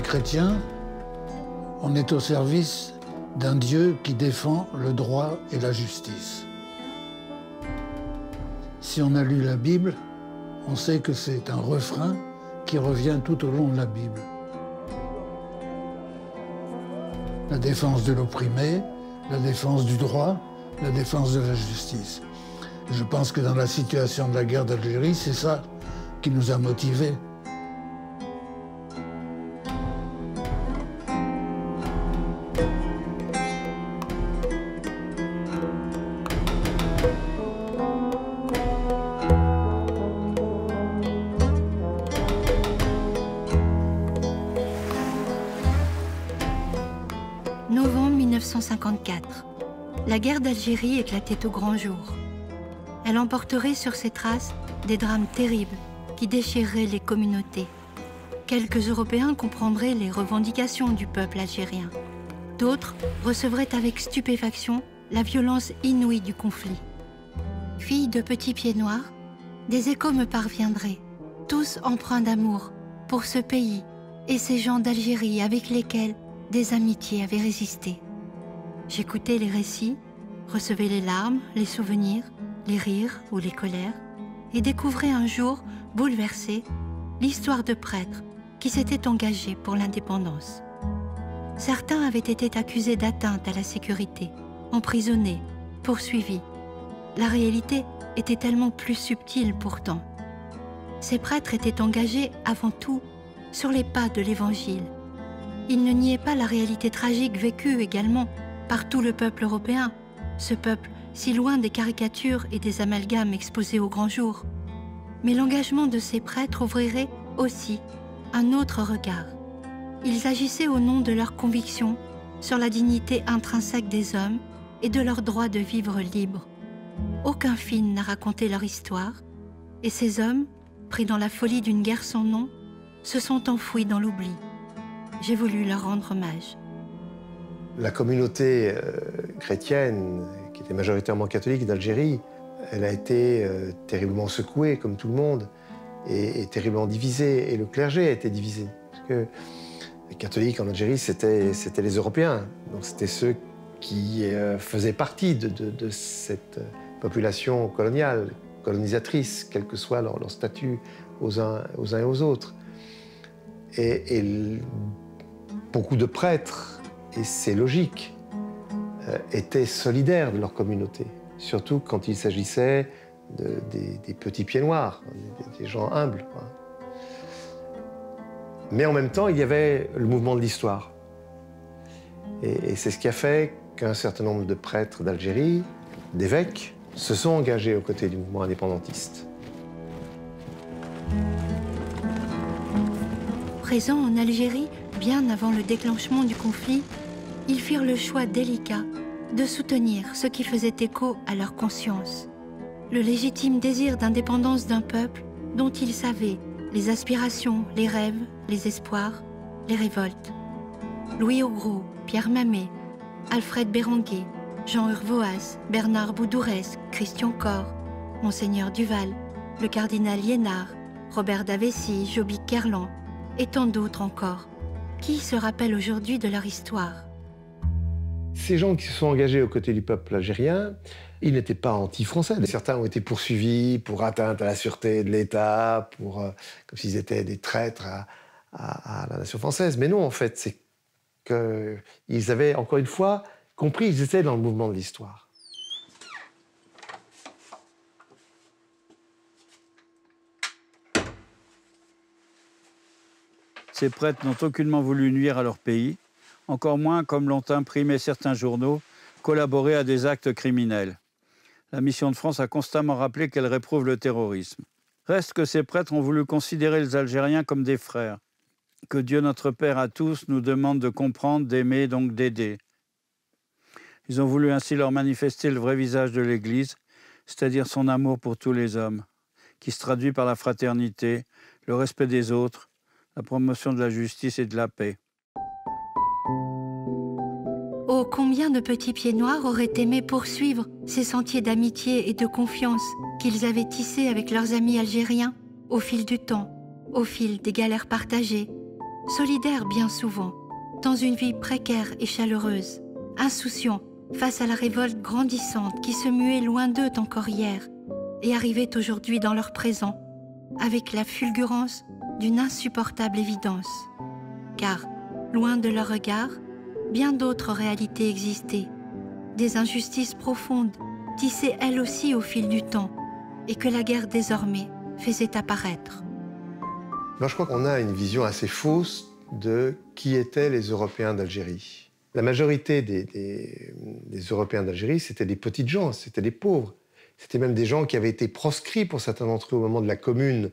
chrétiens, on est au service d'un Dieu qui défend le droit et la justice. Si on a lu la Bible, on sait que c'est un refrain qui revient tout au long de la Bible. La défense de l'opprimé, la défense du droit, la défense de la justice. Je pense que dans la situation de la guerre d'Algérie, c'est ça qui nous a motivés. Novembre 1954. La guerre d'Algérie éclatait au grand jour. Elle emporterait sur ses traces des drames terribles qui déchireraient les communautés. Quelques Européens comprendraient les revendications du peuple algérien. D'autres recevraient avec stupéfaction la violence inouïe du conflit. Fille de petits pieds noirs, des échos me parviendraient, tous empreints d'amour pour ce pays et ces gens d'Algérie avec lesquels des amitiés avaient résisté. J'écoutais les récits, recevais les larmes, les souvenirs, les rires ou les colères, et découvrais un jour, bouleversé, l'histoire de prêtres qui s'étaient engagés pour l'indépendance. Certains avaient été accusés d'atteinte à la sécurité, emprisonnés, poursuivis. La réalité était tellement plus subtile pourtant. Ces prêtres étaient engagés avant tout sur les pas de l'Évangile. Ils ne niaient pas la réalité tragique vécue également par tout le peuple européen, ce peuple si loin des caricatures et des amalgames exposés au grand jour. Mais l'engagement de ces prêtres ouvrirait aussi un autre regard. Ils agissaient au nom de leurs convictions sur la dignité intrinsèque des hommes et de leur droit de vivre libre. Aucun film n'a raconté leur histoire, et ces hommes, pris dans la folie d'une guerre sans nom, se sont enfouis dans l'oubli. J'ai voulu leur rendre hommage. La communauté chrétienne, qui était majoritairement catholique d'Algérie, elle a été terriblement secouée, comme tout le monde, et terriblement divisée. Et le clergé a été divisé. Parce que les catholiques en Algérie, c'était les Européens. Donc c'était ceux qui faisaient partie de cette population coloniale, colonisatrice, quel que soit leur statut aux uns et aux autres. Et beaucoup de prêtres, et c'est logique, étaient solidaires de leur communauté, surtout quand il s'agissait des petits pieds noirs, des gens humbles, quoi. Mais en même temps, il y avait le mouvement de l'histoire. Et c'est ce qui a fait qu'un certain nombre de prêtres d'Algérie, d'évêques, se sont engagés aux côtés du mouvement indépendantiste. Présents en Algérie, bien avant le déclenchement du conflit, ils firent le choix délicat de soutenir ce qui faisait écho à leur conscience. Le légitime désir d'indépendance d'un peuple dont ils savaient les aspirations, les rêves, les espoirs, les révoltes. Louis Augroux, Pierre Mamet, Alfred Béranguet, Jean Urvoas, Bernard Boudourès, Christian Corre, Monseigneur Duval, le cardinal Liénard, Robert Davessi, Joby Kerlan, et tant d'autres encore. Qui se rappelle aujourd'hui de leur histoire? Ces gens qui se sont engagés aux côtés du peuple algérien, ils n'étaient pas anti-français. Certains ont été poursuivis pour atteinte à la sûreté de l'État, comme s'ils étaient des traîtres à la nation française. Mais non, en fait, c'est qu'ils avaient, encore une fois, compris qu'ils étaient dans le mouvement de l'histoire. Ces prêtres n'ont aucunement voulu nuire à leur pays, encore moins, comme l'ont imprimé certains journaux, collaborer à des actes criminels. La mission de France a constamment rappelé qu'elle réprouve le terrorisme. Reste que ces prêtres ont voulu considérer les Algériens comme des frères, que Dieu notre Père à tous nous demande de comprendre, d'aimer, donc d'aider. Ils ont voulu ainsi leur manifester le vrai visage de l'Église, c'est-à-dire son amour pour tous les hommes, qui se traduit par la fraternité, le respect des autres, la promotion de la justice et de la paix. Oh, combien de petits pieds noirs auraient aimé poursuivre ces sentiers d'amitié et de confiance qu'ils avaient tissés avec leurs amis algériens au fil du temps, au fil des galères partagées, solidaires bien souvent, dans une vie précaire et chaleureuse, insouciants face à la révolte grandissante qui se muait loin d'eux encore hier et arrivait aujourd'hui dans leur présent, avec la fulgurance d'une insupportable évidence. Car, loin de leur regard, bien d'autres réalités existaient, des injustices profondes, tissées elles aussi au fil du temps, et que la guerre désormais faisait apparaître. Moi, je crois qu'on a une vision assez fausse de qui étaient les Européens d'Algérie. La majorité des Européens d'Algérie, c'était des petites gens, c'était des pauvres. C'était même des gens qui avaient été proscrits pour certains d'entre eux au moment de la Commune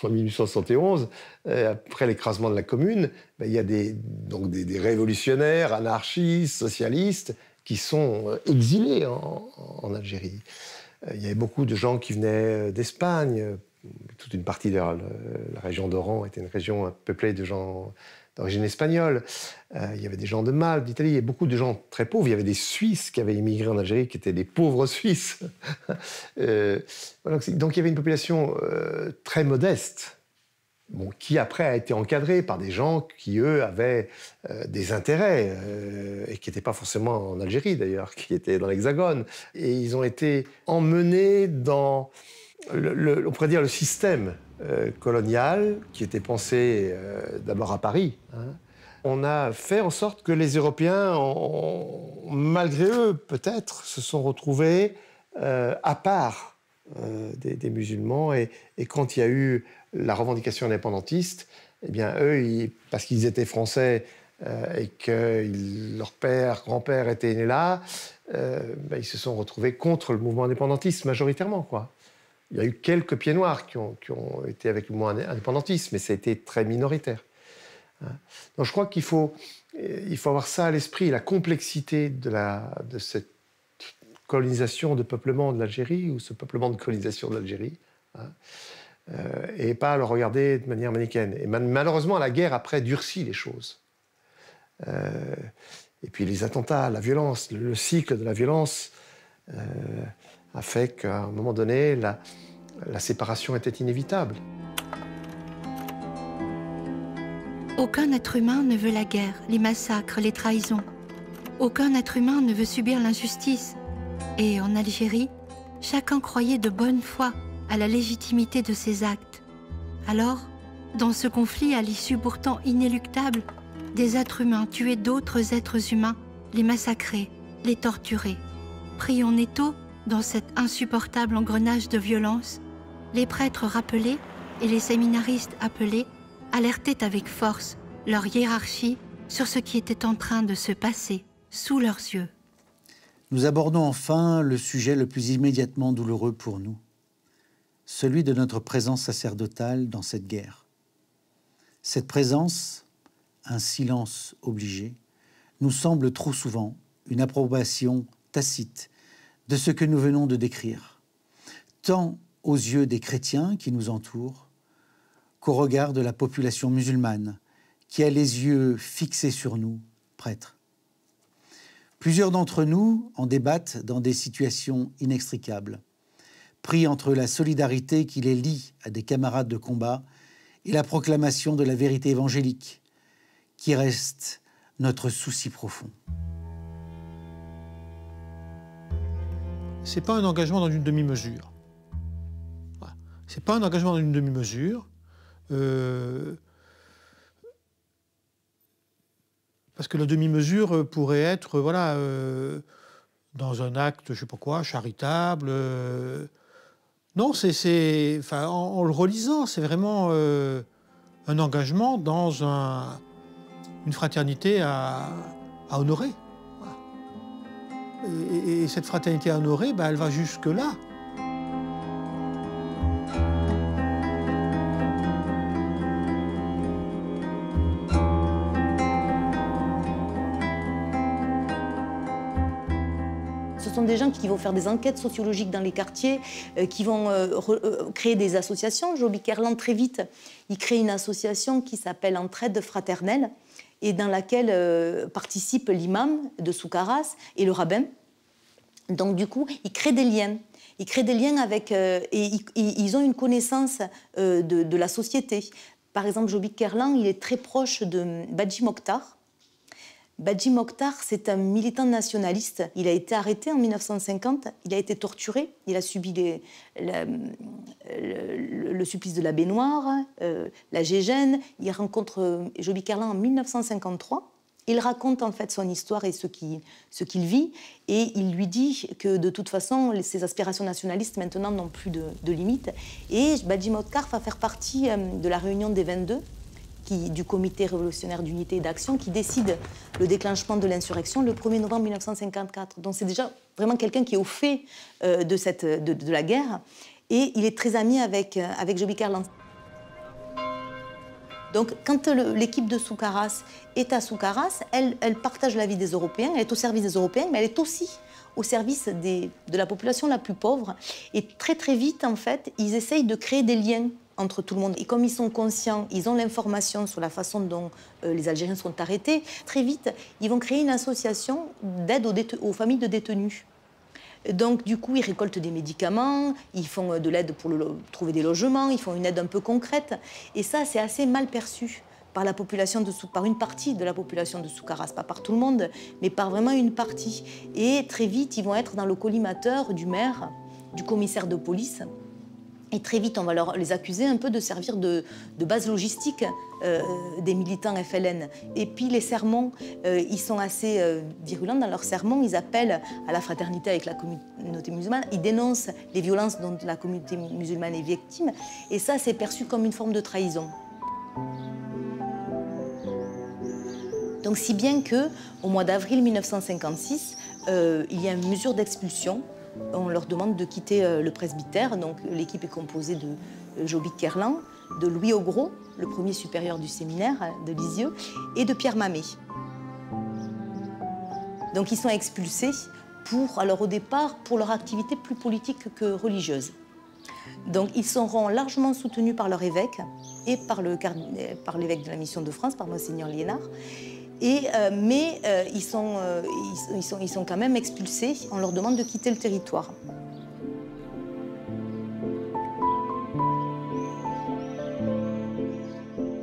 en 1871. Après l'écrasement de la Commune, il y a des révolutionnaires, anarchistes, socialistes qui sont exilés en Algérie. Il y avait beaucoup de gens qui venaient d'Espagne. Toute une partie de la région d'Oran était une région peuplée de gens d'origine espagnole. Il y avait des gens de Malte, d'Italie, il y avait beaucoup de gens très pauvres. Il y avait des Suisses qui avaient immigré en Algérie, qui étaient des pauvres Suisses. Donc il y avait une population très modeste, qui après a été encadrée par des gens qui, eux, avaient des intérêts, et qui n'étaient pas forcément en Algérie d'ailleurs, qui étaient dans l'Hexagone. Et ils ont été emmenés dans, on pourrait dire, le système colonial qui était pensé d'abord à Paris. On a fait en sorte que les Européens, malgré eux peut-être, se sont retrouvés à part des musulmans. Et quand il y a eu la revendication indépendantiste, eh bien eux, parce qu'ils étaient français et que leur père, grand-père était né là, ils se sont retrouvés contre le mouvement indépendantiste majoritairement, quoi. Il y a eu quelques pieds noirs qui ont été avec le mouvement indépendantiste, mais ça a été très minoritaire. Donc je crois qu'il faut avoir ça à l'esprit, la complexité de cette colonisation, de peuplement de l'Algérie, ou ce peuplement de colonisation de l'Algérie, et pas le regarder de manière manichéenne. Et malheureusement, la guerre, après, durcit les choses. Et puis les attentats, la violence, le cycle de la violence a fait qu'à un moment donné, la séparation était inévitable. Aucun être humain ne veut la guerre, les massacres, les trahisons. Aucun être humain ne veut subir l'injustice. Et en Algérie, chacun croyait de bonne foi à la légitimité de ses actes. Alors, dans ce conflit à l'issue pourtant inéluctable, des êtres humains tuaient d'autres êtres humains, les massacraient, les torturaient. Pris en étau dans cet insupportable engrenage de violence, les prêtres rappelés et les séminaristes appelés alertaient avec force leur hiérarchie sur ce qui était en train de se passer sous leurs yeux. Nous abordons enfin le sujet le plus immédiatement douloureux pour nous, celui de notre présence sacerdotale dans cette guerre. Cette présence, un silence obligé, nous semble trop souvent une approbation tacite de ce que nous venons de décrire, tant aux yeux des chrétiens qui nous entourent qu'au regard de la population musulmane qui a les yeux fixés sur nous, prêtres. Plusieurs d'entre nous en débattent dans des situations inextricables, pris entre la solidarité qui les lie à des camarades de combat et la proclamation de la vérité évangélique, qui reste notre souci profond. Ce n'est pas un engagement dans une demi-mesure. Voilà. Ce n'est pas un engagement dans une demi-mesure. Parce que la demi-mesure pourrait être, voilà, dans un acte, je ne sais pas quoi, charitable. Non, enfin, en le relisant, c'est vraiment un engagement dans une fraternité à honorer. Voilà. Et cette fraternité à honorer, elle va jusque-là. Ce sont des gens qui vont faire des enquêtes sociologiques dans les quartiers, qui vont créer des associations. Joby Kerland, très vite, il crée une association qui s'appelle Entraide fraternelle et dans laquelle participent l'imam de Soukaras et le rabbin. Donc du coup, ils créent des liens. Ils créent des liens avec... et ils ont une connaissance de la société. Par exemple, Jobbik Kerlan, il est très proche de Badji Mokhtar. Badji Mokhtar, c'est un militant nationaliste. Il a été arrêté en 1950, il a été torturé, il a subi le supplice de la baignoire, la gégène. Il rencontre Jobbik Kerlan en 1953. Il raconte en fait son histoire et ce qu'il vit, et il lui dit que de toute façon, ses aspirations nationalistes maintenant n'ont plus de limites. Et Badji Mokhtar va faire partie de la réunion des 22, du Comité révolutionnaire d'unité et d'action, qui décide le déclenchement de l'insurrection le 1er novembre 1954. Donc c'est déjà vraiment quelqu'un qui est au fait de la guerre, et il est très ami avec Jobbik Kerlan. Donc, quand l'équipe de Soukaras est à Soukaras, elle partage la vie des Européens, elle est au service des Européens, mais elle est aussi au service de la population la plus pauvre. Et très, très vite, en fait, ils essayent de créer des liens entre tout le monde. Et comme ils sont conscients, ils ont l'information sur la façon dont les Algériens sont arrêtés, très vite, ils vont créer une association d'aide aux familles de détenus. Donc, du coup, ils récoltent des médicaments, ils font de l'aide pour trouver des logements, ils font une aide un peu concrète. Et ça, c'est assez mal perçu par la population par une partie de la population de Soukaras, pas par tout le monde, mais par vraiment une partie. Et très vite, ils vont être dans le collimateur du maire, du commissaire de police. Et très vite, on va les accuser un peu de servir de base logistique des militants FLN. Et puis les sermons, ils sont assez virulents dans leurs sermons. Ils appellent à la fraternité avec la communauté musulmane. Ils dénoncent les violences dont la communauté musulmane est victime. Et ça, c'est perçu comme une forme de trahison. Donc si bien qu'au mois d'avril 1956, il y a une mesure d'expulsion. On leur demande de quitter le presbytère. Donc l'équipe est composée de Jobbik Kerlan, de Louis Augros, le premier supérieur du séminaire de Lisieux, et de Pierre Mamet. Donc ils sont expulsés au départ, pour leur activité plus politique que religieuse. Donc ils seront largement soutenus par leur évêque et par l'évêque de la Mission de France, par Monseigneur Liénard. Mais ils sont quand même expulsés. On leur demande de quitter le territoire.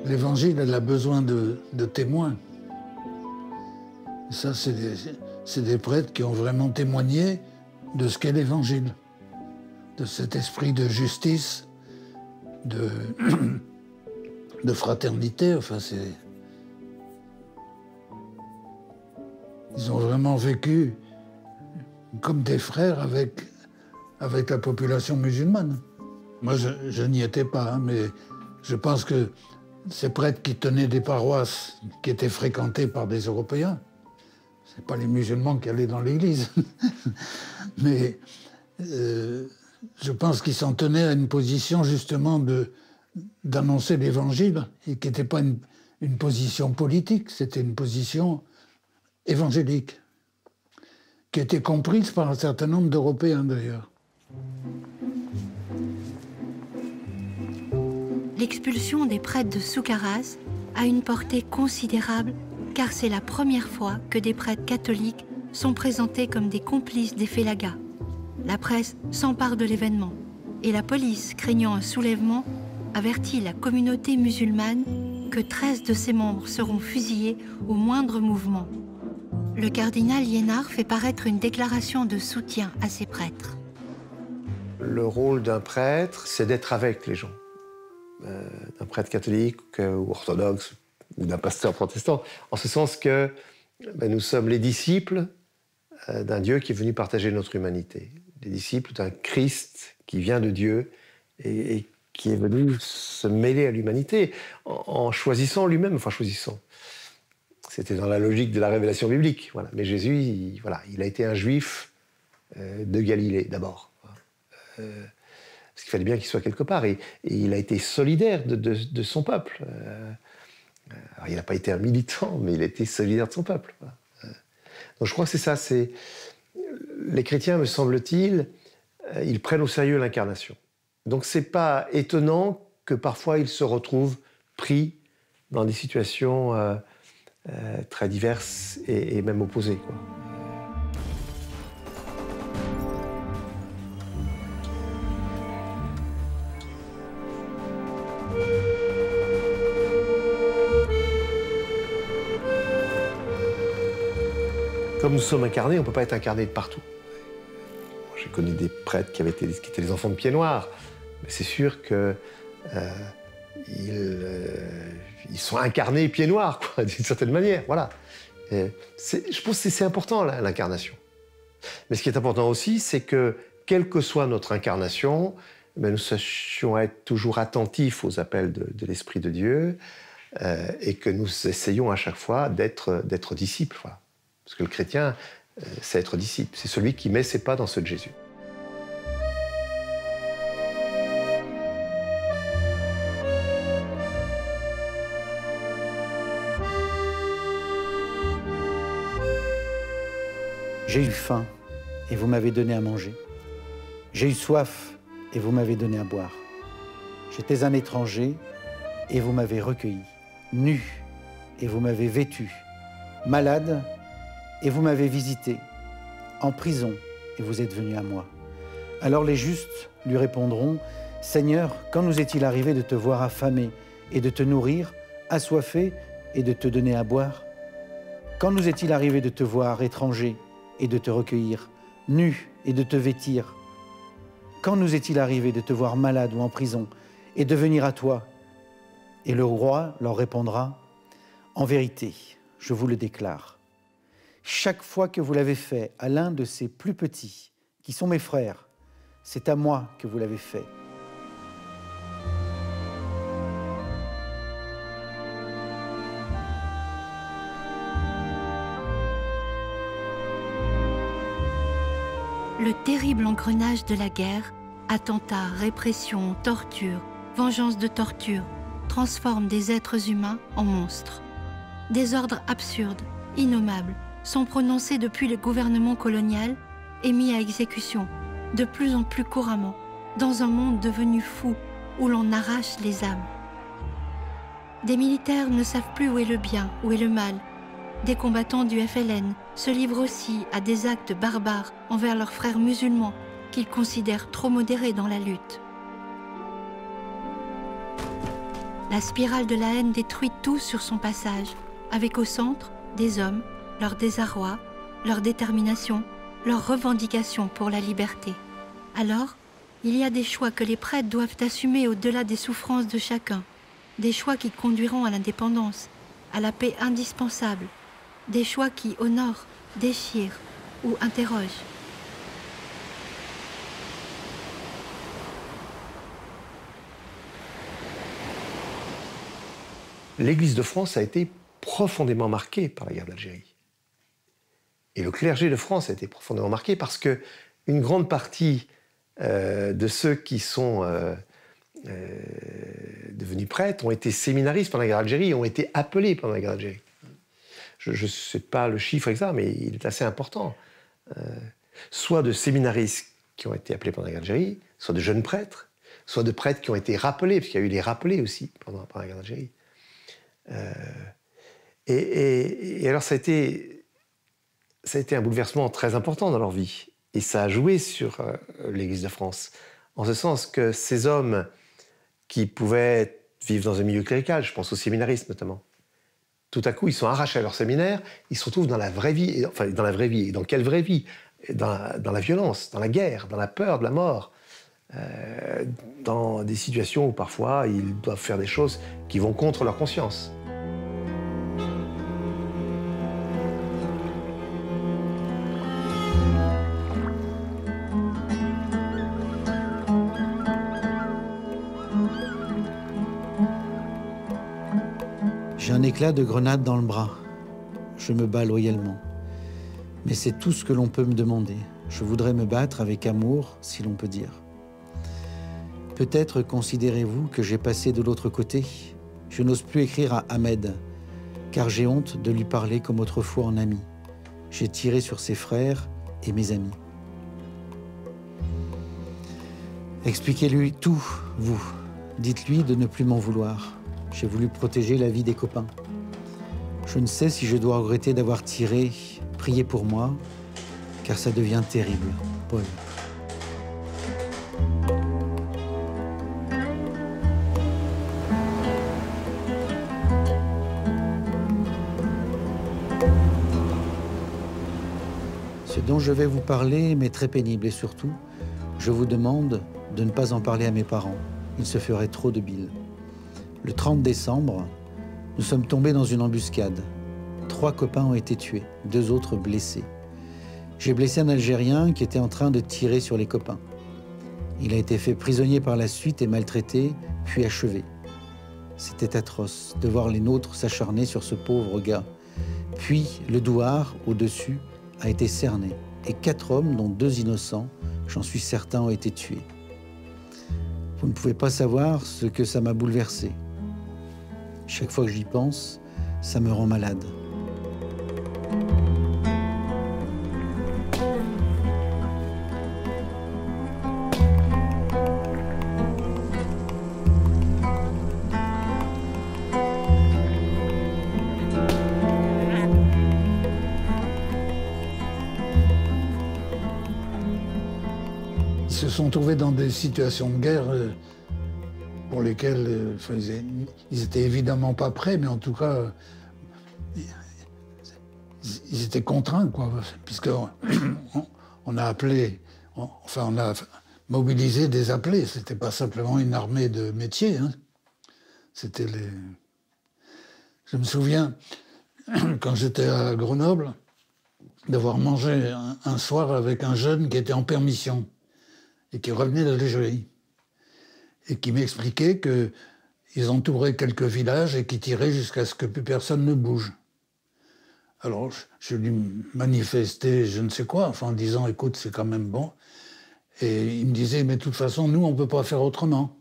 L'Évangile, elle a besoin de témoins. Et ça, c'est des prêtres qui ont vraiment témoigné de ce qu'est l'Évangile, de cet esprit de justice, de fraternité. Enfin, ils ont vraiment vécu comme des frères avec la population musulmane. Moi, je n'y étais pas, hein, mais je pense que ces prêtres qui tenaient des paroisses qui étaient fréquentées par des Européens, c'est pas les musulmans qui allaient dans l'église, mais je pense qu'ils s'en tenaient à une position justement d'annoncer l'Évangile, et qui n'était pas une position politique, c'était une position évangélique, qui était comprise par un certain nombre d'Européens d'ailleurs. L'expulsion des prêtres de Soukaras a une portée considérable, car c'est la première fois que des prêtres catholiques sont présentés comme des complices des félagas. La presse s'empare de l'événement, et la police, craignant un soulèvement, avertit la communauté musulmane que 13 de ses membres seront fusillés au moindre mouvement. Le cardinal Liénard fait paraître une déclaration de soutien à ces prêtres. Le rôle d'un prêtre, c'est d'être avec les gens. D'un prêtre catholique ou orthodoxe ou d'un pasteur protestant, en ce sens que nous sommes les disciples d'un Dieu qui est venu partager notre humanité, les disciples d'un Christ qui vient de Dieu et qui est venu se mêler à l'humanité en choisissant lui-même, enfin choisissant. C'était dans la logique de la révélation biblique. Voilà. Mais Jésus, il a été un juif de Galilée, d'abord. Parce qu'il fallait bien qu'il soit quelque part. Et il a été solidaire de son peuple. Alors, il n'a pas été un militant, mais il a été solidaire de son peuple. Voilà. Donc je crois que c'est ça. Les chrétiens, me semble-t-il, ils prennent au sérieux l'incarnation. Donc c'est pas étonnant que parfois ils se retrouvent pris dans des situations très diverses et même opposées, quoi. Comme nous sommes incarnés, on ne peut pas être incarné de partout. J'ai connu des prêtres qui étaient les enfants de Pied Noir, mais c'est sûr que ils sont incarnés Pied Noir, quoi, d'une certaine manière. Voilà. Je pense que c'est important, l'incarnation. Mais ce qui est important aussi, c'est que, quelle que soit notre incarnation, nous sachions être toujours attentifs aux appels de l'Esprit de Dieu et que nous essayons à chaque fois d'être disciples. Voilà. Parce que le chrétien, c'est être disciple. C'est celui qui met ses pas dans ceux de Jésus. J'ai eu faim et vous m'avez donné à manger. J'ai eu soif et vous m'avez donné à boire. J'étais un étranger et vous m'avez recueilli. Nu et vous m'avez vêtu. Malade et vous m'avez visité. En prison et vous êtes venu à moi. Alors les justes lui répondront, « Seigneur, quand nous est-il arrivé de te voir affamé et de te nourrir, assoiffé et de te donner à boire? Quand nous est-il arrivé de te voir étranger et de te recueillir, nu et de te vêtir? Quand nous est-il arrivé de te voir malade ou en prison et de venir à toi? » Et le roi leur répondra, « En vérité, je vous le déclare, chaque fois que vous l'avez fait à l'un de ces plus petits, qui sont mes frères, c'est à moi que vous l'avez fait. » Le terrible engrenage de la guerre, attentats, répression, torture, vengeance de torture, transforme des êtres humains en monstres. Des ordres absurdes, innommables, sont prononcés depuis le gouvernement colonial et mis à exécution, de plus en plus couramment, dans un monde devenu fou où l'on arrache les âmes. Des militaires ne savent plus où est le bien, où est le mal. Des combattants du FLN se livrent aussi à des actes barbares envers leurs frères musulmans qu'ils considèrent trop modérés dans la lutte. La spirale de la haine détruit tout sur son passage, avec au centre des hommes, leur désarroi, leur détermination, leur revendication pour la liberté. Alors, il y a des choix que les prêtres doivent assumer au-delà des souffrances de chacun, des choix qui conduiront à l'indépendance, à la paix indispensable, des choix qui honorent, déchirent ou interrogent. L'Église de France a été profondément marquée par la guerre d'Algérie. Et le clergé de France a été profondément marqué parce qu'une grande partie de ceux qui sont devenus prêtres ont été séminaristes pendant la guerre d'Algérie, ont été appelés pendant la guerre d'Algérie. Je ne sais pas le chiffre exact, mais il est assez important. Soit de séminaristes qui ont été appelés pendant la guerre d'Algérie, soit de jeunes prêtres, soit de prêtres qui ont été rappelés, parce qu'il y a eu les rappelés aussi pendant la guerre d'Algérie. Et alors ça a été un bouleversement très important dans leur vie. Et ça a joué sur l'Église de France. En ce sens que ces hommes qui pouvaient vivre dans un milieu clérical, je pense aux séminaristes notamment, tout à coup ils sont arrachés à leur séminaire, ils se retrouvent dans la vraie vie, enfin dans la vraie vie, et dans quelle vraie vie? Dans la violence, dans la guerre, dans la peur de la mort, dans des situations où parfois ils doivent faire des choses qui vont contre leur conscience. J'ai un éclat de grenade dans le bras. Je me bats loyalement. Mais c'est tout ce que l'on peut me demander. Je voudrais me battre avec amour, si l'on peut dire. Peut-être considérez-vous que j'ai passé de l'autre côté. Je n'ose plus écrire à Ahmed, car j'ai honte de lui parler comme autrefois en ami. J'ai tiré sur ses frères et mes amis. Expliquez-lui tout, vous. Dites-lui de ne plus m'en vouloir. J'ai voulu protéger la vie des copains. Je ne sais si je dois regretter d'avoir tiré. Priez pour moi, car ça devient terrible. Paul. dont je vais vous parler m'est très pénible et surtout, je vous demande de ne pas en parler à mes parents. Il se ferait trop de bile. Le 30 décembre, nous sommes tombés dans une embuscade. 3 copains ont été tués, 2 autres blessés. J'ai blessé un Algérien qui était en train de tirer sur les copains. Il a été fait prisonnier par la suite et maltraité, puis achevé. C'était atroce de voir les nôtres s'acharner sur ce pauvre gars. Puis le douar, au-dessus, a été cerné. Et 4 hommes, dont 2 innocents, j'en suis certain, ont été tués. Vous ne pouvez pas savoir ce que ça m'a bouleversé. Chaque fois que j'y pense, ça me rend malade. Ils se sont trouvés dans des situations de guerre pour lesquelles ils étaient évidemment pas prêts, mais en tout cas, ils étaient contraints, quoi, puisqu'on on a appelé, on a mobilisé des appelés. C'était pas simplement une armée de métiers. Hein. C'était les. Je me souviens, quand j'étais à Grenoble, d'avoir mangé un soir avec un jeune qui était en permission et qui revenait d'Algérie, et qui m'expliquait qu'ils entouraient quelques villages et qu'ils tiraient jusqu'à ce que plus personne ne bouge. Alors, je lui manifestais je ne sais quoi, en disant, écoute, c'est quand même bon. Et il me disait, mais de toute façon, nous, on ne peut pas faire autrement.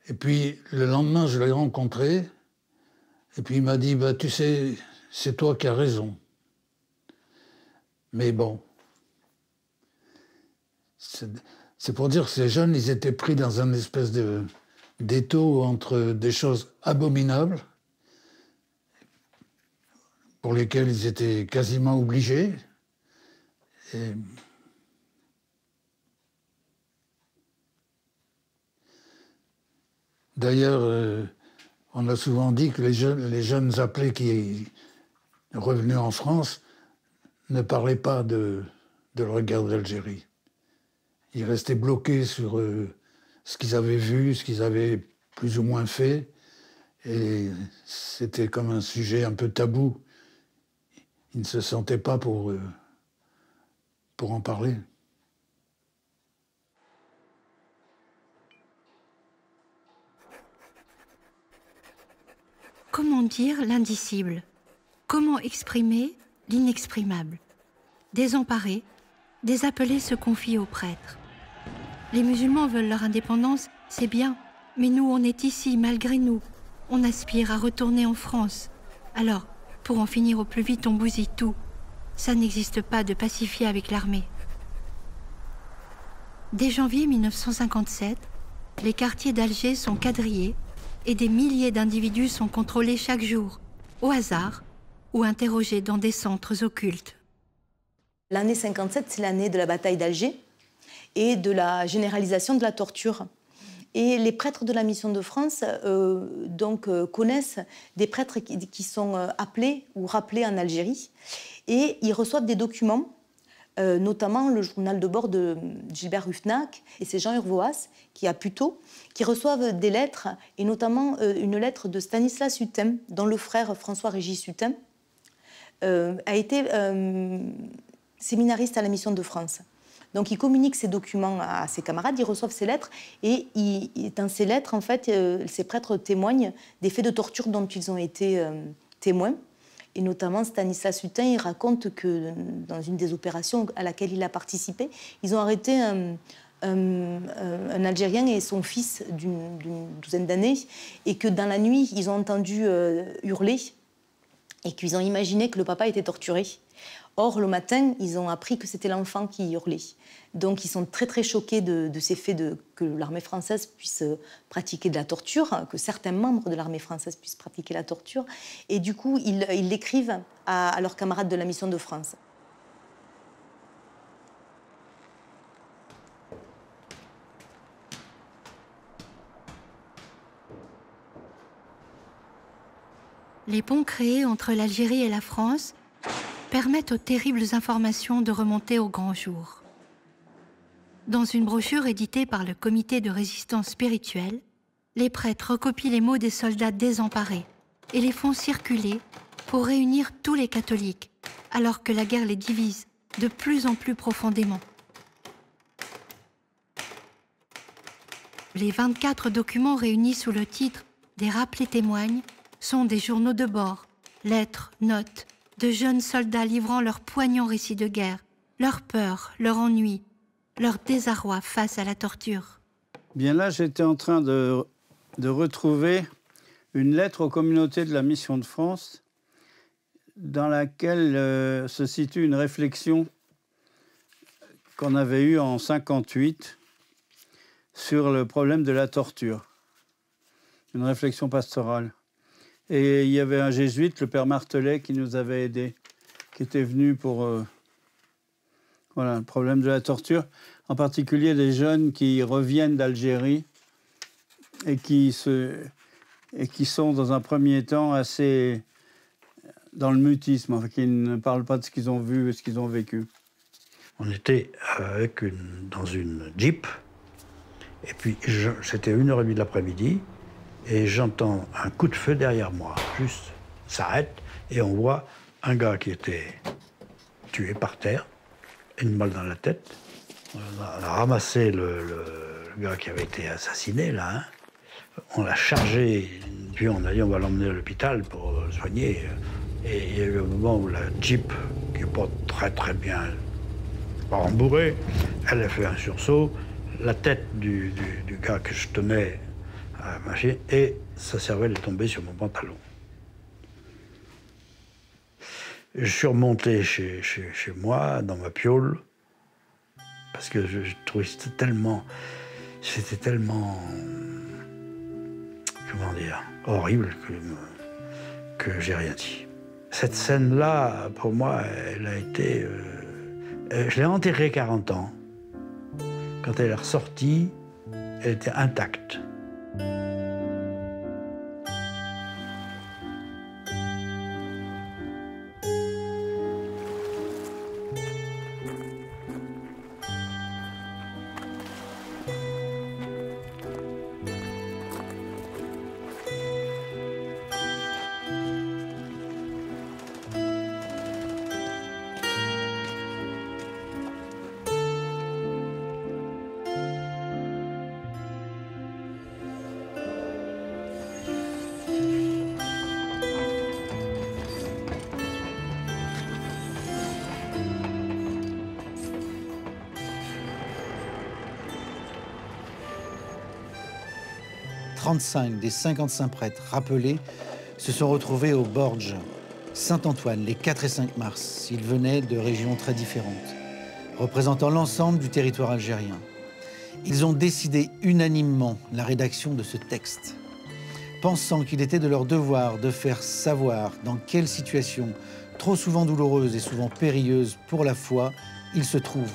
Et puis, le lendemain, je l'ai rencontré, et puis il m'a dit, bah, tu sais, c'est toi qui as raison. Mais bon, c'est pour dire que ces jeunes, ils étaient pris dans un espèce d'étau entre des choses abominables, pour lesquelles ils étaient quasiment obligés. Et d'ailleurs, on a souvent dit que les jeunes appelés qui revenus en France ne parlaient pas de leur guerre d'Algérie. Ils restaient bloqués sur ce qu'ils avaient vu, ce qu'ils avaient plus ou moins fait. Et c'était comme un sujet un peu tabou. Ils ne se sentaient pas pour en parler. Comment dire l'indicible? Comment exprimer l'inexprimable? Désemparés, des appelés se confient aux prêtres. Les musulmans veulent leur indépendance, c'est bien, mais nous, on est ici, malgré nous. On aspire à retourner en France. Alors, pour en finir au plus vite, on bousille tout. Ça n'existe pas de pacifier avec l'armée. Dès janvier 1957, les quartiers d'Alger sont quadrillés et des milliers d'individus sont contrôlés chaque jour, au hasard, ou interrogés dans des centres occultes. L'année 57, c'est l'année de la bataille d'Alger et de la généralisation de la torture. Et les prêtres de la Mission de France connaissent des prêtres qui sont appelés ou rappelés en Algérie. Et ils reçoivent des documents, notamment le journal de bord de Gilbert Ruffnac, et c'est Jean Urvoas, qui a Puteaux, qui reçoivent des lettres, et notamment une lettre de Stanislas Hutin, dont le frère François-Régis Hutin a été séminariste à la Mission de France. Donc, il communique ces documents à ses camarades, ils reçoivent ces lettres, et dans ces lettres, en fait, ces prêtres témoignent des faits de torture dont ils ont été témoins. Et notamment, Stanislas Hutin, il raconte que dans une des opérations à laquelle il a participé, ils ont arrêté un Algérien et son fils d'une douzaine d'années, et que dans la nuit, ils ont entendu hurler, et qu'ils ont imaginé que le papa était torturé. Or, le matin, ils ont appris que c'était l'enfant qui hurlait. Donc, ils sont très, très choqués de ces faits que l'armée française puisse pratiquer de la torture, que certains membres de l'armée française puissent pratiquer la torture. Et du coup, ils l'écrivent à leurs camarades de la Mission de France. Les ponts créés entre l'Algérie et la France permettent aux terribles informations de remonter au grand jour. Dans une brochure éditée par le Comité de résistance spirituelle, les prêtres recopient les mots des soldats désemparés et les font circuler pour réunir tous les catholiques, alors que la guerre les divise de plus en plus profondément. Les 24 documents réunis sous le titre « Des rappelés témoignent » sont des journaux de bord, lettres, notes, de jeunes soldats livrant leurs poignants récits de guerre, leur peur, leur ennui, leur désarroi face à la torture. Bien là, j'étais en train de retrouver une lettre aux communautés de la Mission de France dans laquelle se situe une réflexion qu'on avait eue en 1958 sur le problème de la torture. Une réflexion pastorale. Et il y avait un jésuite, le père Martelet, qui nous avait aidés, qui était venu pour voilà, le problème de la torture, en particulier des jeunes qui reviennent d'Algérie et qui sont dans un premier temps assez dans le mutisme, enfin, qui ne parlent pas de ce qu'ils ont vu et ce qu'ils ont vécu. On était dans une Jeep, et puis c'était 1h30 de l'après-midi, et j'entends un coup de feu derrière moi, juste s'arrête, et on voit un gars qui était tué par terre, une balle dans la tête. On a ramassé le gars qui avait été assassiné, là, hein. On l'a chargé, puis on a dit on va l'emmener à l'hôpital pour le soigner. Et il y a eu le moment où la Jeep, qui n'est pas très bien, pas rembourrée, elle a fait un sursaut, la tête du gars que je tenais à la machine, et sa cervelle est tombée sur mon pantalon. Je suis remonté chez moi, dans ma piaule, parce que je trouvais que c'était tellement, comment dire, horrible que j'ai rien dit. Cette scène-là, pour moi, elle a été... je l'ai enterrée 40 ans. Quand elle est ressortie, elle était intacte. « 35 des 55 prêtres rappelés se sont retrouvés au Borge, Saint-Antoine, les 4 et 5 mars. Ils venaient de régions très différentes, représentant l'ensemble du territoire algérien. Ils ont décidé unanimement la rédaction de ce texte, pensant qu'il était de leur devoir de faire savoir dans quelle situation, trop souvent douloureuse et souvent périlleuse pour la foi, ils se trouvent.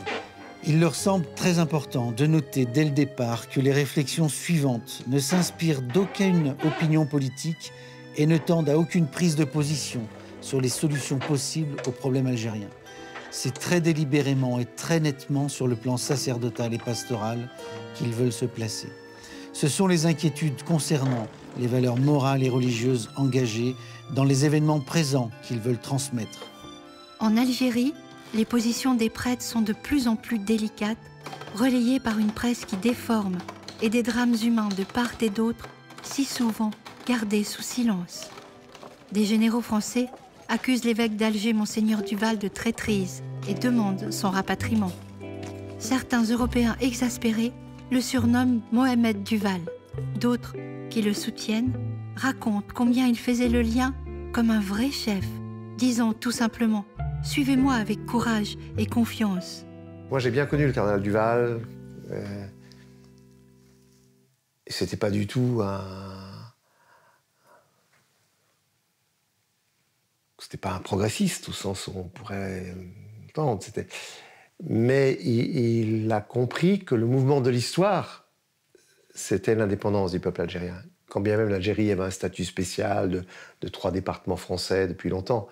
Il leur semble très important de noter dès le départ que les réflexions suivantes ne s'inspirent d'aucune opinion politique et ne tendent à aucune prise de position sur les solutions possibles aux problèmes algériens. C'est très délibérément et très nettement sur le plan sacerdotal et pastoral qu'ils veulent se placer. Ce sont les inquiétudes concernant les valeurs morales et religieuses engagées dans les événements présents qu'ils veulent transmettre. En Algérie, les positions des prêtres sont de plus en plus délicates, relayées par une presse qui déforme et des drames humains de part et d'autre, si souvent gardés sous silence. Des généraux français accusent l'évêque d'Alger, Monseigneur Duval, de traîtrise et demandent son rapatriement. Certains Européens exaspérés le surnomment Mohamed Duval. D'autres, qui le soutiennent, racontent combien il faisait le lien comme un vrai chef, disant tout simplement « Suivez-moi avec courage et confiance ». Moi, j'ai bien connu le cardinal Duval. C'était pas du tout C'était pas un progressiste, au sens où on pourrait entendre. Mais il a compris que le mouvement de l'histoire, c'était l'indépendance du peuple algérien. Quand bien même l'Algérie avait un statut spécial de 3 départements français depuis longtemps.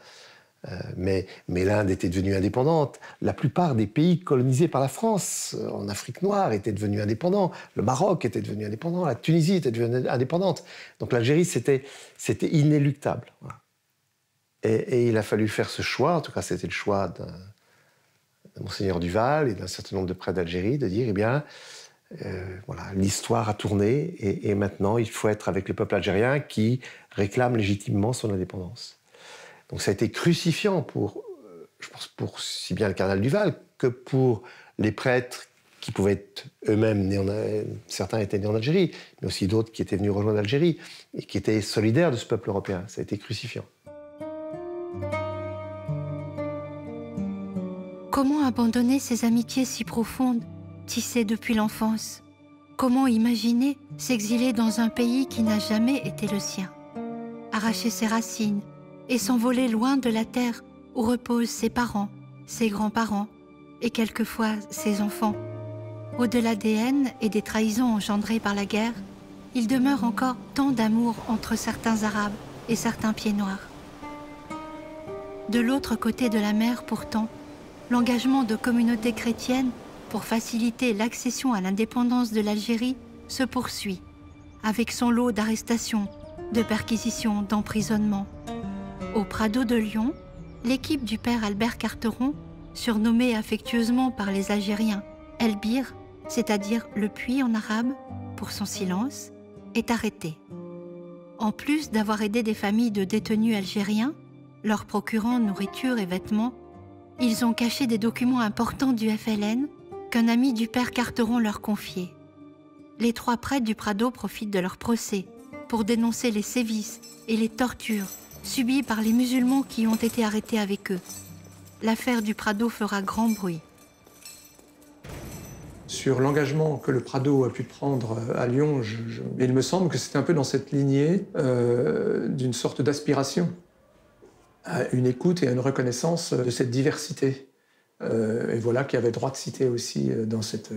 Mais l'Inde était devenue indépendante. La plupart des pays colonisés par la France, en Afrique noire, étaient devenus indépendants. Le Maroc était devenu indépendant. La Tunisie était devenue indépendante. Donc l'Algérie, c'était inéluctable. Voilà. Et il a fallu faire ce choix, en tout cas c'était le choix de Monseigneur Duval et d'un certain nombre de prêtres d'Algérie, de dire, eh bien, voilà, l'histoire a tourné et maintenant il faut être avec le peuple algérien qui réclame légitimement son indépendance. Donc ça a été crucifiant pour, je pense, pour si bien le cardinal Duval que pour les prêtres qui pouvaient être eux-mêmes nés certains étaient nés en Algérie, mais aussi d'autres qui étaient venus rejoindre l'Algérie et qui étaient solidaires de ce peuple européen. Ça a été crucifiant. Comment abandonner ces amitiés si profondes, tissées depuis l'enfance? Comment imaginer s'exiler dans un pays qui n'a jamais été le sien? Arracher ses racines et s'envoler loin de la terre où reposent ses parents, ses grands-parents et quelquefois ses enfants. Au-delà des haines et des trahisons engendrées par la guerre, il demeure encore tant d'amour entre certains Arabes et certains pieds noirs. De l'autre côté de la mer, pourtant, l'engagement de communautés chrétiennes pour faciliter l'accession à l'indépendance de l'Algérie se poursuit, avec son lot d'arrestations, de perquisitions, d'emprisonnements. Au Prado de Lyon, l'équipe du père Albert Carteron, surnommé affectueusement par les Algériens El Bir, c'est-à-dire le puits en arabe, pour son silence, est arrêtée. En plus d'avoir aidé des familles de détenus algériens, leur procurant nourriture et vêtements, ils ont caché des documents importants du FLN qu'un ami du père Carteron leur confiait. Les 3 prêtres du Prado profitent de leur procès pour dénoncer les sévices et les tortures subies par les musulmans qui ont été arrêtés avec eux. L'affaire du Prado fera grand bruit. Sur l'engagement que le Prado a pu prendre à Lyon, il me semble que c'était un peu dans cette lignée d'une sorte d'aspiration à une écoute et à une reconnaissance de cette diversité. Et voilà qu'il y avait droit de citer aussi dans cette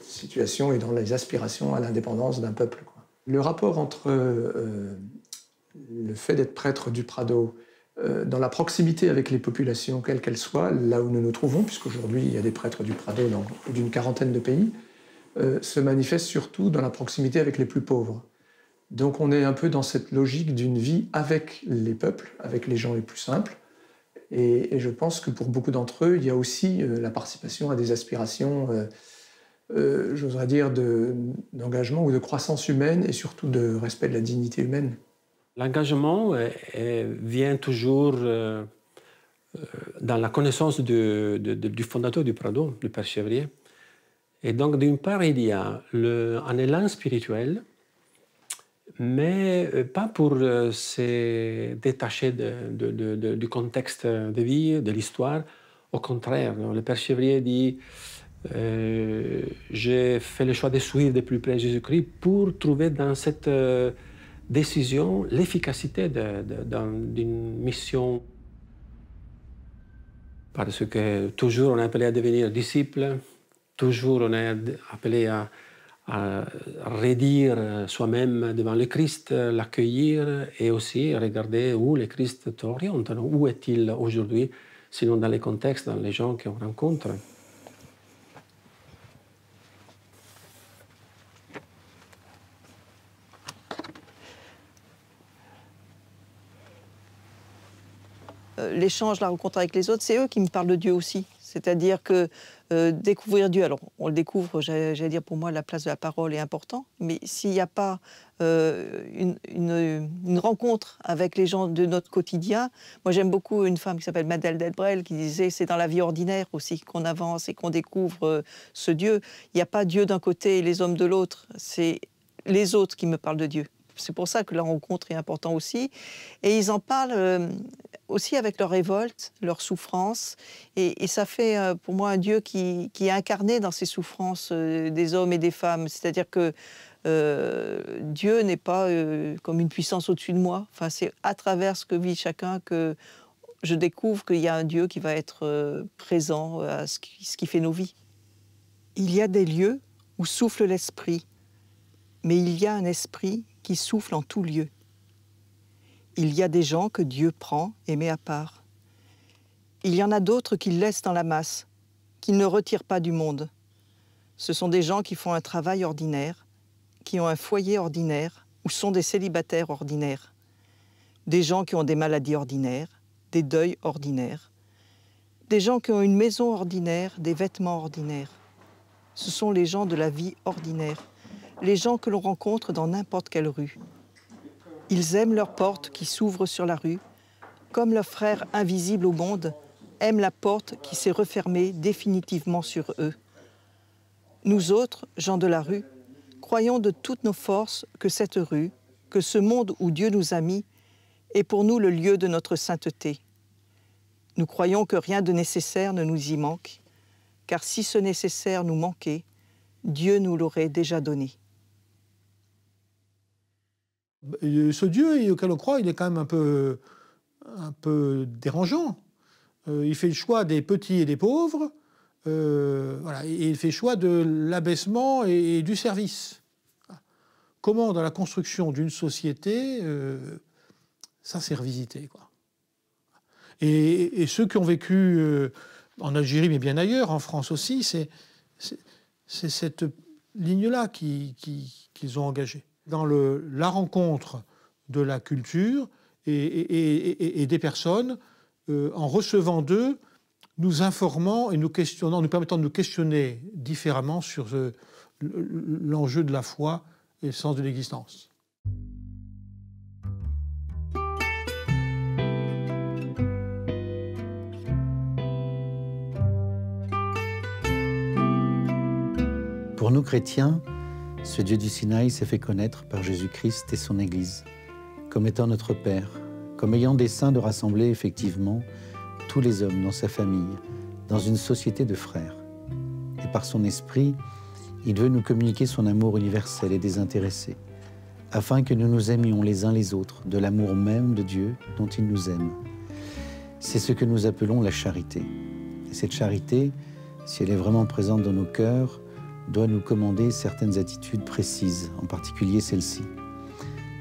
situation et dans les aspirations à l'indépendance d'un peuple, quoi. Le rapport entre le fait d'être prêtre du Prado, dans la proximité avec les populations, quelles qu'elles soient, là où nous nous trouvons, puisqu'aujourd'hui il y a des prêtres du Prado dans plus d'une quarantaine de pays, se manifeste surtout dans la proximité avec les plus pauvres. Donc on est un peu dans cette logique d'une vie avec les peuples, avec les gens les plus simples. Et je pense que pour beaucoup d'entre eux, il y a aussi la participation à des aspirations, j'oserais dire, d'engagement ou de croissance humaine et surtout de respect de la dignité humaine. L'engagement vient toujours dans la connaissance du fondateur du Prado, le Père Chevrier. Et donc, d'une part, il y a un élan spirituel, mais pas pour se détacher du contexte de vie, de l'histoire. Au contraire, le Père Chevrier dit j'ai fait le choix de suivre de plus près Jésus-Christ pour trouver dans cette décision l'efficacité d'une mission. Parce que toujours on est appelé à devenir disciple, toujours on est appelé à redire soi-même devant le Christ, l'accueillir et aussi regarder où le Christ t'oriente. Où est-il aujourd'hui, sinon dans les contextes, dans les gens qu'on rencontre. L'échange, la rencontre avec les autres, c'est eux qui me parlent de Dieu aussi. C'est-à-dire que découvrir Dieu, alors on le découvre, j'allais dire pour moi la place de la parole est importante, mais s'il n'y a pas une rencontre avec les gens de notre quotidien, moi j'aime beaucoup une femme qui s'appelle Madeleine Delbrel qui disait c'est dans la vie ordinaire aussi qu'on avance et qu'on découvre ce Dieu. Il n'y a pas Dieu d'un côté et les hommes de l'autre, c'est les autres qui me parlent de Dieu. C'est pour ça que la rencontre est importante aussi. Et ils en parlent aussi avec leur révolte, leur souffrance. Et ça fait pour moi un Dieu qui est incarné dans ces souffrances des hommes et des femmes. C'est-à-dire que Dieu n'est pas comme une puissance au-dessus de moi. Enfin, c'est à travers ce que vit chacun que je découvre qu'il y a un Dieu qui va être présent à ce qui fait nos vies. Il y a des lieux où souffle l'esprit, mais il y a un esprit qui souffle en tout lieu. Il y a des gens que Dieu prend et met à part. Il y en a d'autres qu'ils laissent dans la masse, qu'ils ne retirent pas du monde. Ce sont des gens qui font un travail ordinaire, qui ont un foyer ordinaire ou sont des célibataires ordinaires. Des gens qui ont des maladies ordinaires, des deuils ordinaires. Des gens qui ont une maison ordinaire, des vêtements ordinaires. Ce sont les gens de la vie ordinaire, les gens que l'on rencontre dans n'importe quelle rue. Ils aiment leurs portes qui s'ouvrent sur la rue, comme leurs frères invisibles au monde aiment la porte qui s'est refermée définitivement sur eux. Nous autres, gens de la rue, croyons de toutes nos forces que cette rue, que ce monde où Dieu nous a mis, est pour nous le lieu de notre sainteté. Nous croyons que rien de nécessaire ne nous y manque, car si ce nécessaire nous manquait, Dieu nous l'aurait déjà donné. Ce Dieu auquel on croit, il est quand même un peu dérangeant. Il fait le choix des petits et des pauvres, voilà, et il fait le choix de l'abaissement et du service. Comment, dans la construction d'une société, ça s'est revisité, quoi. Et ceux qui ont vécu en Algérie, mais bien ailleurs, en France aussi, c'est cette ligne-là qu'ils ont engagée. Dans la rencontre de la culture et des personnes, en recevant d'eux, nous informant et nous questionnant, nous permettant de nous questionner différemment sur l'enjeu de la foi et le sens de l'existence. Pour nous chrétiens, ce Dieu du Sinaï s'est fait connaître par Jésus-Christ et son Église, comme étant notre Père, comme ayant dessein de rassembler effectivement tous les hommes dans sa famille, dans une société de frères. Et par son esprit, il veut nous communiquer son amour universel et désintéressé, afin que nous nous aimions les uns les autres de l'amour même de Dieu dont il nous aime. C'est ce que nous appelons la charité. Et cette charité, si elle est vraiment présente dans nos cœurs, doit nous commander certaines attitudes précises, en particulier celle-ci.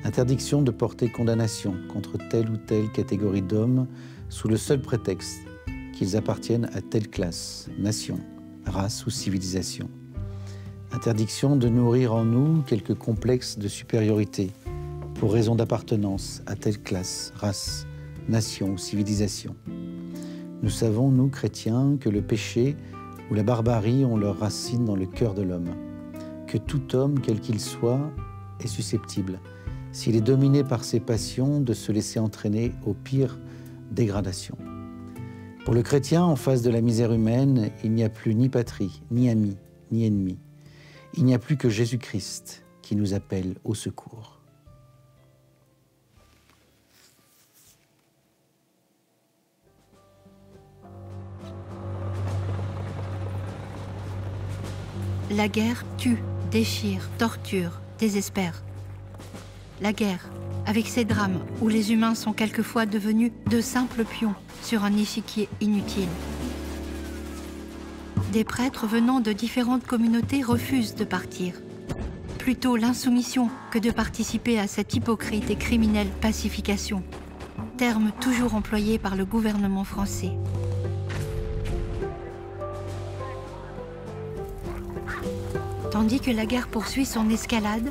Interdiction de porter condamnation contre telle ou telle catégorie d'hommes sous le seul prétexte qu'ils appartiennent à telle classe, nation, race ou civilisation. Interdiction de nourrir en nous quelques complexes de supériorité pour raison d'appartenance à telle classe, race, nation ou civilisation. Nous savons, nous chrétiens, que le péché ou la barbarie ont leurs racines dans le cœur de l'homme, que tout homme, quel qu'il soit, est susceptible, s'il est dominé par ses passions, de se laisser entraîner aux pires dégradations. Pour le chrétien, en face de la misère humaine, il n'y a plus ni patrie, ni ami, ni ennemi. Il n'y a plus que Jésus-Christ qui nous appelle au secours. La guerre tue, déchire, torture, désespère. La guerre, avec ses drames où les humains sont quelquefois devenus de simples pions sur un échiquier inutile. Des prêtres venant de différentes communautés refusent de partir. Plutôt l'insoumission que de participer à cette hypocrite et criminelle pacification, terme toujours employé par le gouvernement français. Tandis que la guerre poursuit son escalade,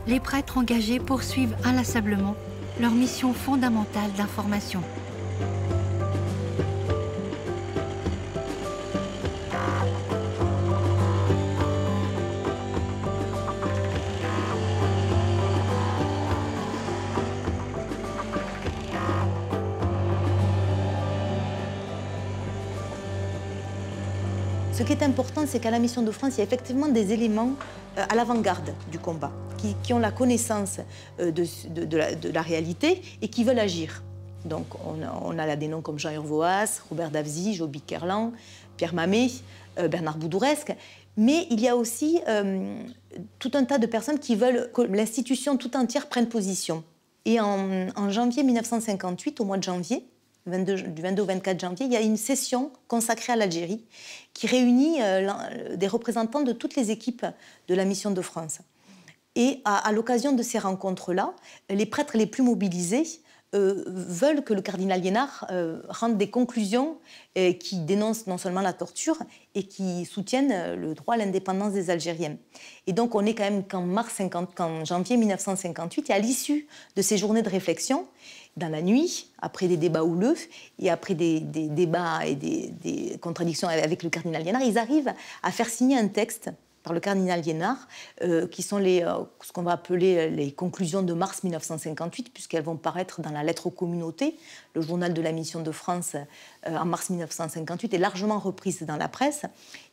les prêtres engagés poursuivent inlassablement leur mission fondamentale d'information. Ce qui est important, c'est qu'à la Mission de France, il y a effectivement des éléments à l'avant-garde du combat, qui ont la connaissance de la réalité et qui veulent agir. Donc on a là des noms comme Jean Urvoas, Robert Davzy, Joby Kerlan, Pierre Mamet, Bernard Boudouresque, mais il y a aussi tout un tas de personnes qui veulent que l'institution tout entière prenne position. Et en janvier 1958, au mois de janvier, du 22 au 24 janvier, il y a une session consacrée à l'Algérie qui réunit des représentants de toutes les équipes de la Mission de France. Et à l'occasion de ces rencontres-là, les prêtres les plus mobilisés veulent que le cardinal Liénard rende des conclusions qui dénoncent non seulement la torture et qui soutiennent le droit à l'indépendance des Algériens. Et donc on est quand même qu'en janvier 1958, et à l'issue de ces journées de réflexion, dans la nuit, après des débats houleux et après des débats et des contradictions avec le cardinal Liénard, ils arrivent à faire signer un texte par le cardinal Liénard, qui sont ce qu'on va appeler les conclusions de mars 1958, puisqu'elles vont paraître dans la lettre aux communautés. Le journal de la Mission de France, en mars 1958, est largement reprise dans la presse.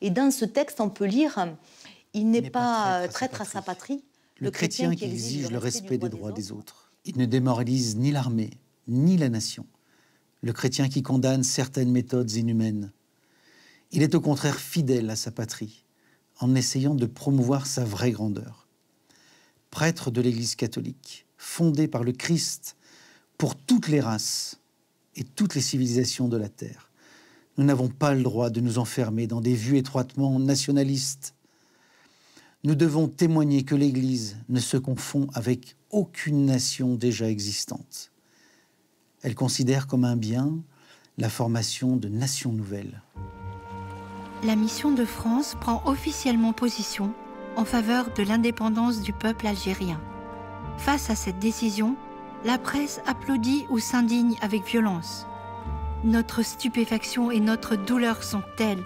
Et dans ce texte, on peut lire « Il n'est pas traître à sa patrie, le chrétien qui exige le respect des droits des autres. Il ne démoralise ni l'armée, ni la nation. Le chrétien qui condamne certaines méthodes inhumaines. Il est au contraire fidèle à sa patrie, en essayant de promouvoir sa vraie grandeur. Prêtre de l'Église catholique, fondé par le Christ pour toutes les races et toutes les civilisations de la terre, nous n'avons pas le droit de nous enfermer dans des vues étroitement nationalistes. Nous devons témoigner que l'Église ne se confond avec aucune nation déjà existante. Elle considère comme un bien la formation de nations nouvelles. La mission de France prend officiellement position en faveur de l'indépendance du peuple algérien. Face à cette décision, la presse applaudit ou s'indigne avec violence. Notre stupéfaction et notre douleur sont telles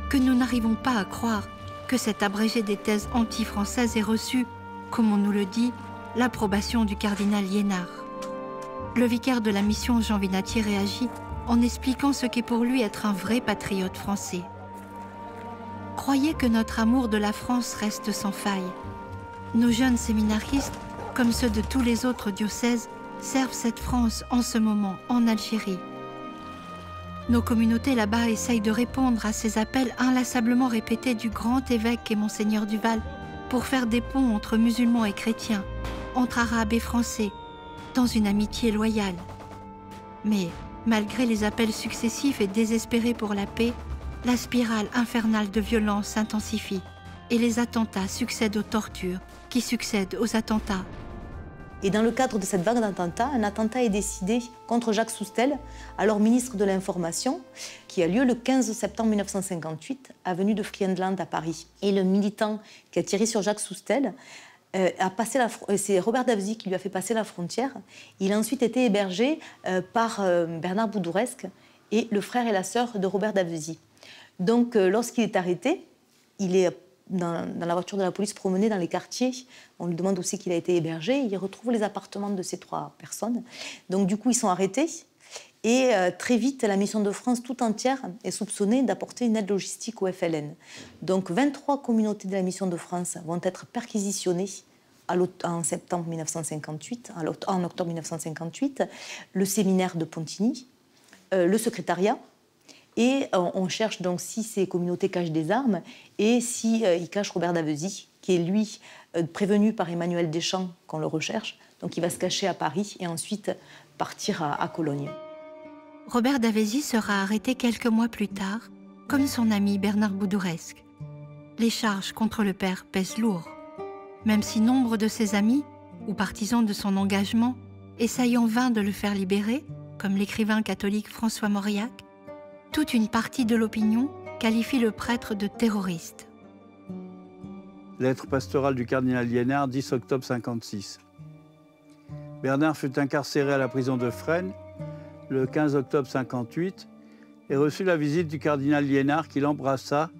que nous n'arrivons pas à croire que cet abrégé des thèses anti-françaises ait reçu, comme on nous le dit, l'approbation du cardinal Liénard. Le vicaire de la mission Jean Venatier réagit en expliquant ce qu'est pour lui être un vrai patriote français. Croyez que notre amour de la France reste sans faille. Nos jeunes séminaristes, comme ceux de tous les autres diocèses, servent cette France en ce moment en Algérie. Nos communautés là-bas essayent de répondre à ces appels inlassablement répétés du grand évêque et Monseigneur Duval pour faire des ponts entre musulmans et chrétiens, entre arabes et français, dans une amitié loyale. Mais, malgré les appels successifs et désespérés pour la paix, la spirale infernale de violence s'intensifie et les attentats succèdent aux tortures qui succèdent aux attentats. Et dans le cadre de cette vague d'attentats, un attentat est décidé contre Jacques Soustelle, alors ministre de l'Information, qui a lieu le 15 septembre 1958, avenue de Friedland à Paris. Et le militant qui a tiré sur Jacques Soustelle, c'est Robert Davezy qui lui a fait passer la frontière. Il a ensuite été hébergé par Bernard Boudouresque et le frère et la sœur de Robert Davezy. Donc, lorsqu'il est arrêté, il est dans la voiture de la police promené dans les quartiers. On lui demande aussi qu'il a été hébergé. Il retrouve les appartements de ces 3 personnes. Donc, du coup, ils sont arrêtés. Et très vite, la mission de France tout entière est soupçonnée d'apporter une aide logistique au FLN. Donc, 23 communautés de la mission de France vont être perquisitionnées en septembre 1958, en octobre 1958, le séminaire de Pontigny, le secrétariat. Et on cherche donc si ces communautés cachent des armes et si ils cachent Robert Davezy, qui est lui prévenu par Emmanuel Deschamps qu'on le recherche. Donc il va se cacher à Paris et ensuite partir à Cologne. Robert Davezy sera arrêté quelques mois plus tard, comme son ami Bernard Boudouresque. Les charges contre le père pèsent lourd, même si nombre de ses amis, ou partisans de son engagement, essayent en vain de le faire libérer, comme l'écrivain catholique François Mauriac, toute une partie de l'opinion qualifie le prêtre de terroriste. Lettre pastorale du cardinal Liénard, 10 octobre 1956. Bernard fut incarcéré à la prison de Fresnes le 15 octobre 1958 et reçut la visite du cardinal Liénard qui l'embrassa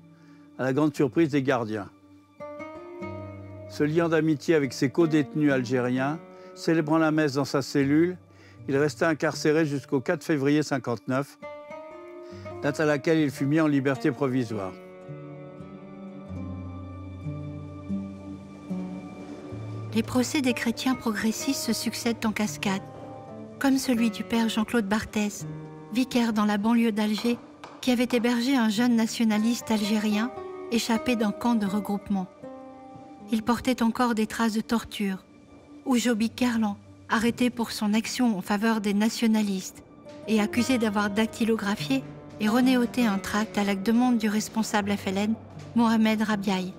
à la grande surprise des gardiens. Se liant d'amitié avec ses co-détenus algériens, célébrant la messe dans sa cellule, il resta incarcéré jusqu'au 4 février 1959, date à laquelle il fut mis en liberté provisoire. Les procès des chrétiens progressistes se succèdent en cascade, comme celui du père Jean-Claude Barthès, vicaire dans la banlieue d'Alger, qui avait hébergé un jeune nationaliste algérien échappé d'un camp de regroupement. Il portait encore des traces de torture, ou Joby Kerlan, arrêté pour son action en faveur des nationalistes et accusé d'avoir dactylographié et renéoté un tract à la demande du responsable FLN, Mohamed Rabiaï.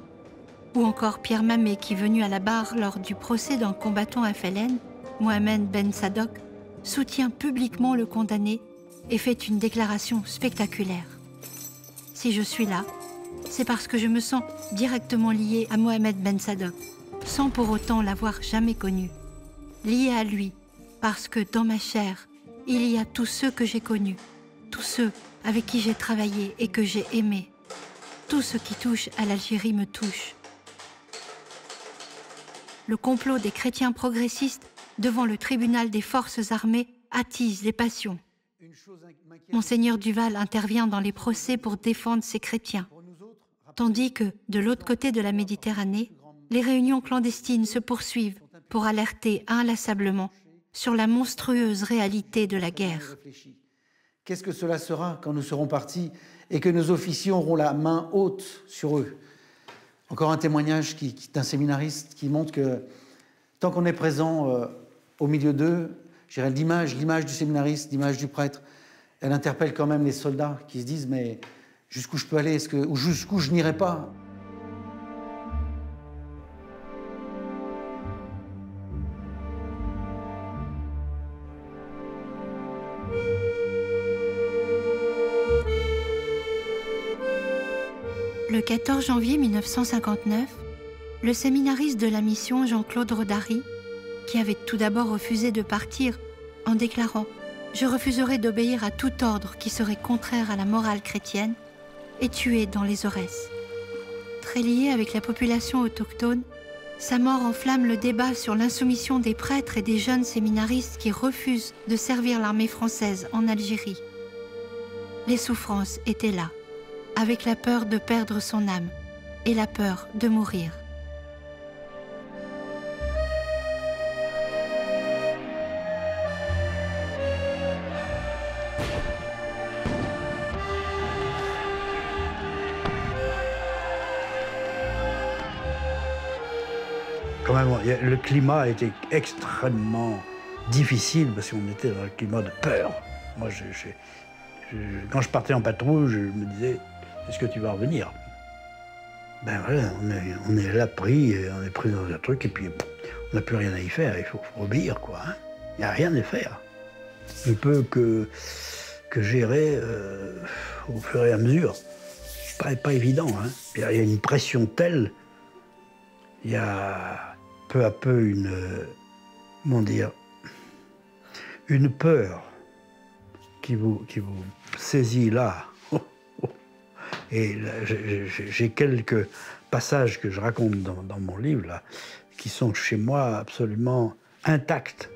Ou encore Pierre Mamet qui, venu à la barre lors du procès d'un combattant FLN, Mohamed Ben Sadok, soutient publiquement le condamné et fait une déclaration spectaculaire. Si je suis là, c'est parce que je me sens directement liée à Mohamed Ben Sadok, sans pour autant l'avoir jamais connu. Liée à lui, parce que dans ma chair, il y a tous ceux que j'ai connus, tous ceux avec qui j'ai travaillé et que j'ai aimé. Tout ce qui touche à l'Algérie me touche. Le complot des chrétiens progressistes devant le tribunal des forces armées attise les passions. Monseigneur Duval intervient dans les procès pour défendre ces chrétiens, tandis que, de l'autre côté de la Méditerranée, les réunions clandestines se poursuivent pour alerter inlassablement sur la monstrueuse réalité de la guerre. Qu'est-ce que cela sera quand nous serons partis et que nos officiers auront la main haute sur eux? Encore un témoignage d'un séminariste qui montre que tant qu'on est présent au milieu d'eux, l'image du séminariste, l'image du prêtre, elle interpelle quand même les soldats qui se disent « mais jusqu'où je peux aller, ou jusqu'où je n'irai pas ?» Le 14 janvier 1959, le séminariste de la mission Jean-Claude Rodari, qui avait tout d'abord refusé de partir en déclarant « Je refuserai d'obéir à tout ordre qui serait contraire à la morale chrétienne », est tué dans les Aurès. Très lié avec la population autochtone, sa mort enflamme le débat sur l'insoumission des prêtres et des jeunes séminaristes qui refusent de servir l'armée française en Algérie. Les souffrances étaient là, avec la peur de perdre son âme et la peur de mourir. Quand même, le climat a été extrêmement difficile parce qu'on était dans un climat de peur. Moi, quand je partais en patrouille, je me disais, est-ce que tu vas revenir? Ben voilà, on est là pris, on est pris dans un truc et puis on n'a plus rien à y faire, il faut obéir quoi. Hein. Il n'y a rien à faire. On ne peut que gérer au fur et à mesure. Pas évident. Hein. Il y a une pression telle, il y a peu à peu une peur qui vous saisit là. Et j'ai quelques passages que je raconte dans mon livre, là, qui sont chez moi absolument intacts.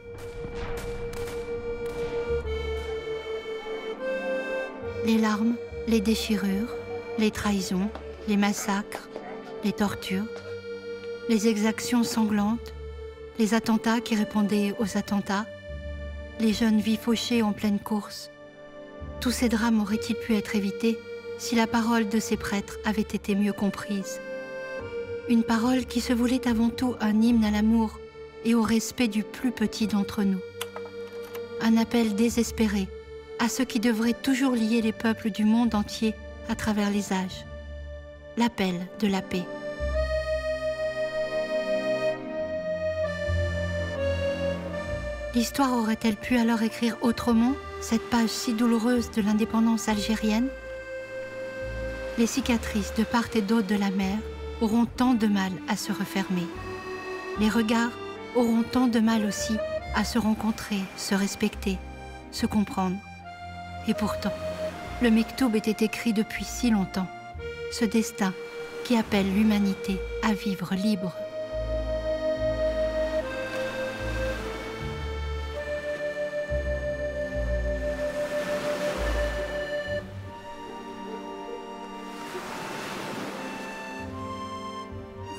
Les larmes, les déchirures, les trahisons, les massacres, les tortures, les exactions sanglantes, les attentats qui répondaient aux attentats, les jeunes vies fauchées en pleine course. Tous ces drames auraient-ils pu être évités si la parole de ces prêtres avait été mieux comprise? Une parole qui se voulait avant tout un hymne à l'amour et au respect du plus petit d'entre nous. Un appel désespéré à ce qui devrait toujours lier les peuples du monde entier à travers les âges. L'appel de la paix. L'histoire aurait-elle pu alors écrire autrement cette page si douloureuse de l'indépendance algérienne? Les cicatrices de part et d'autre de la mer auront tant de mal à se refermer. Les regards auront tant de mal aussi à se rencontrer, se respecter, se comprendre. Et pourtant, le Mektoub était écrit depuis si longtemps, ce destin qui appelle l'humanité à vivre libre.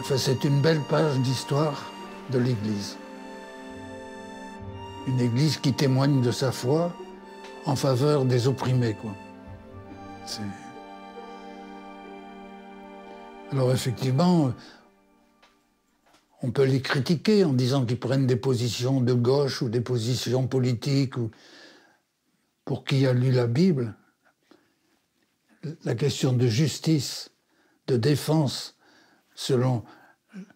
Enfin, c'est une belle page d'histoire de l'Église. Une Église qui témoigne de sa foi en faveur des opprimés, quoi. Alors effectivement, on peut les critiquer en disant qu'ils prennent des positions de gauche ou des positions politiques. Ou... Pour qui a lu la Bible, la question de justice, de défense, selon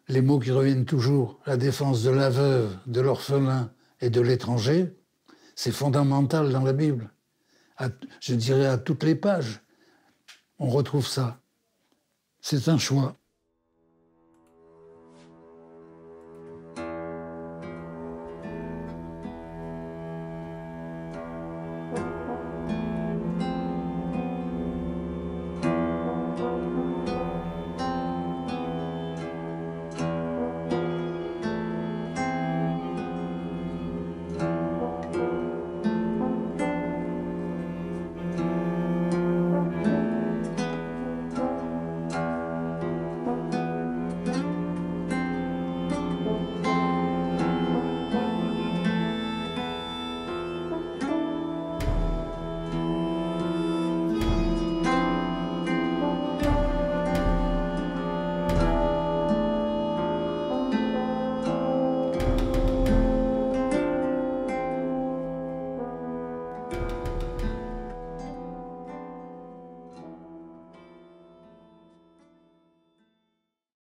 les mots qui reviennent toujours, la défense de la veuve, de l'orphelin et de l'étranger, c'est fondamental dans la Bible. Je dirais à toutes les pages, on retrouve ça. C'est un choix.